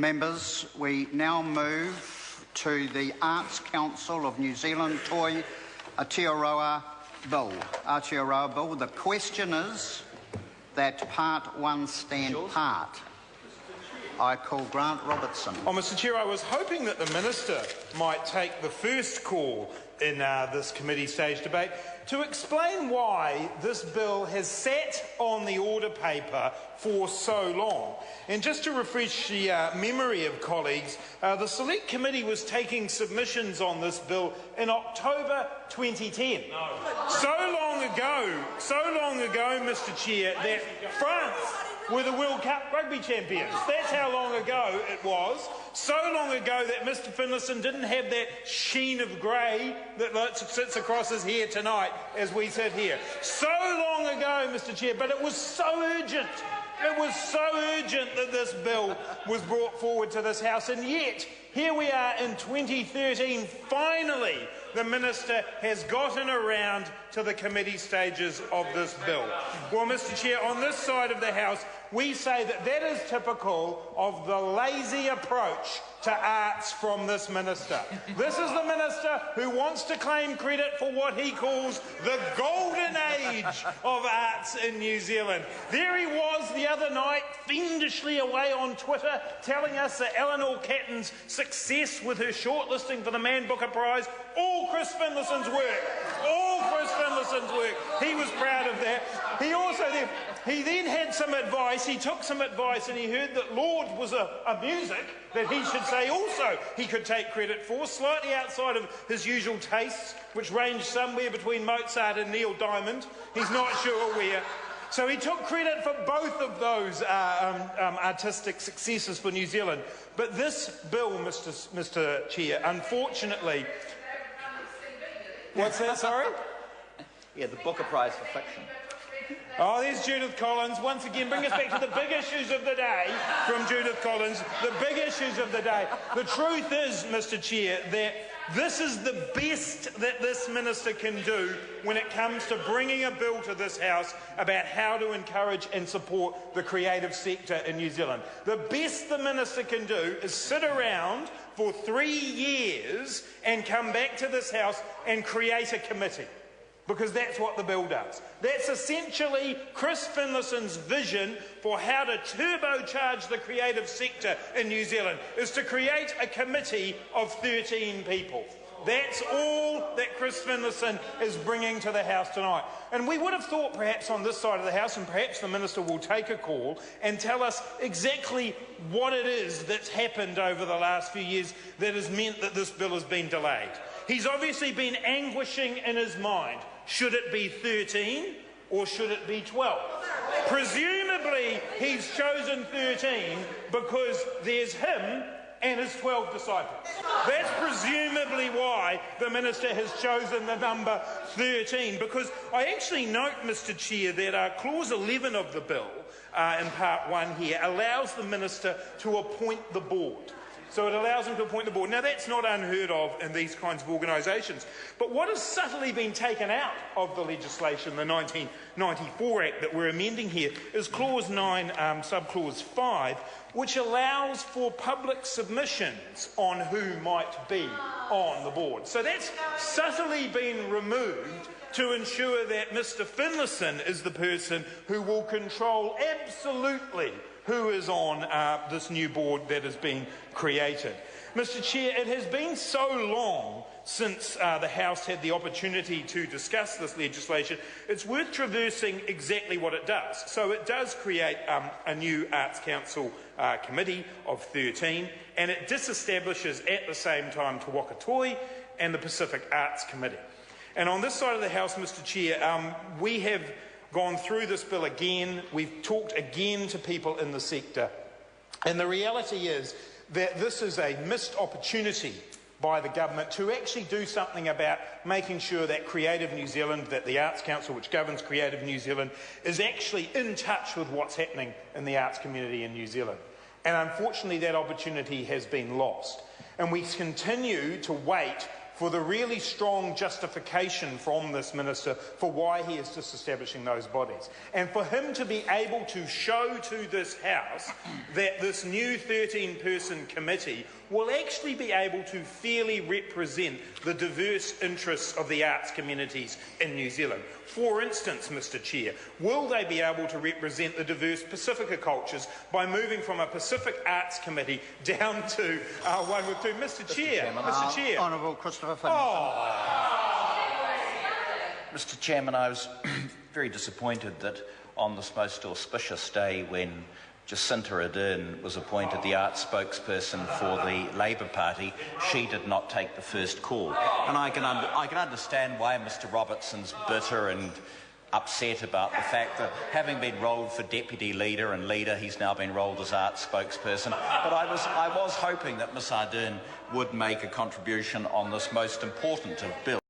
Members, we now move to the Arts Council of New Zealand Toi Aotearoa Bill. Aotearoa Bill. The question is that Part 1 stand part. I call Grant Robertson. Oh, Mr Chair, I was hoping that the Minister might take the first call in this committee stage debate to explain why this bill has sat on the order paper for so long. And just to refresh the memory of colleagues, the Select Committee was taking submissions on this bill in October 2010. So long ago, Mr Chair, that France were the World Cup rugby champions. That's how long ago it was. So long ago that Mr Finlayson didn't have that sheen of grey that sits across his hair tonight as we sit here. So long ago, Mr Chair, but it was so urgent. It was so urgent that this bill was brought forward to this House, and yet here we are in 2013, finally the Minister has gotten around to the committee stages of this bill. Well, Mr Chair, on this side of the House, we say that that is typical of the lazy approach to arts from this Minister. This is the Minister who wants to claim credit for what he calls the golden age of arts in New Zealand. There he was the other night, fiendishly away on Twitter, telling us that Eleanor Catton's success with her shortlisting for the Man Booker Prize, all Chris Finlayson's work. All Chris Finlayson's work. He was proud of that. He then had some advice. He took some advice and he heard that Lord was a music that he should say also he could take credit for, slightly outside of his usual tastes, which ranged somewhere between Mozart and Neil Diamond. He's not sure where. So he took credit for both of those artistic successes for New Zealand. But this bill, Mr Chair, unfortunately... What's that, sorry? Yeah, the Booker Prize for fiction. Oh, there's Judith Collins. Once again, bring us back to the big issues of the day from Judith Collins. The big issues of the day. The truth is, Mr Chair, that this is the best that this Minister can do when it comes to bringing a bill to this House about how to encourage and support the creative sector in New Zealand. The best the Minister can do is sit around for 3 years and come back to this House and create a committee. Because that's what the bill does. That's essentially Chris Finlayson's vision for how to turbocharge the creative sector in New Zealand, is to create a committee of 13 people. That's all that Chris Finlayson is bringing to the House tonight. And we would have thought perhaps on this side of the House, and perhaps the Minister will take a call and tell us exactly what it is that's happened over the last few years that has meant that this bill has been delayed. He's obviously been anguishing in his mind. Should it be 13 or should it be 12? Presumably he's chosen 13 because there's him and his 12 disciples. That's presumably why the Minister has chosen the number 13, because I actually note, Mr Chair, that Clause 11 of the bill in Part 1 here allows the Minister to appoint the board. So it allows him to appoint the board. Now, that's not unheard of in these kinds of organisations. But what has subtly been taken out of the legislation, the 1994 Act that we're amending here, is Clause 9, Subclause 5, which allows for public submissions on who might be on the board. So that's subtly been removed to ensure that Mr Finlayson is the person who will control absolutely who is on this new board that is being created. Mr Chair, it has been so long since the House had the opportunity to discuss this legislation, it's worth traversing exactly what it does. So it does create a new Arts Council committee of 13, and it disestablishes at the same time Te Waka Toi and the Pacific Arts Committee. And on this side of the House, Mr Chair, we have gone through this bill again. We've talked again to people in the sector. And the reality is that this is a missed opportunity by the government to actually do something about making sure that Creative New Zealand, that the Arts Council, which governs Creative New Zealand, is actually in touch with what's happening in the arts community in New Zealand. And unfortunately, that opportunity has been lost. And we continue to wait for the really strong justification from this minister for why he is disestablishing those bodies. And for him to be able to show to this House that this new 13-person committee will actually be able to fairly represent the diverse interests of the arts communities in New Zealand. For instance, Mr Chair, will they be able to represent the diverse Pacifica cultures by moving from a Pacific Arts Committee down to one with two? Mr Chair, Mr Chair. Honourable Christopher Finn. Mr Chairman, I was very disappointed that on this most auspicious day when Jacinta Ardern was appointed the arts spokesperson for the Labour Party, she did not take the first call. And I can understand why Mr Robertson's bitter and upset about the fact that having been rolled for deputy leader and leader, he's now been rolled as arts spokesperson. But I was hoping that Miss Ardern would make a contribution on this most important of bills.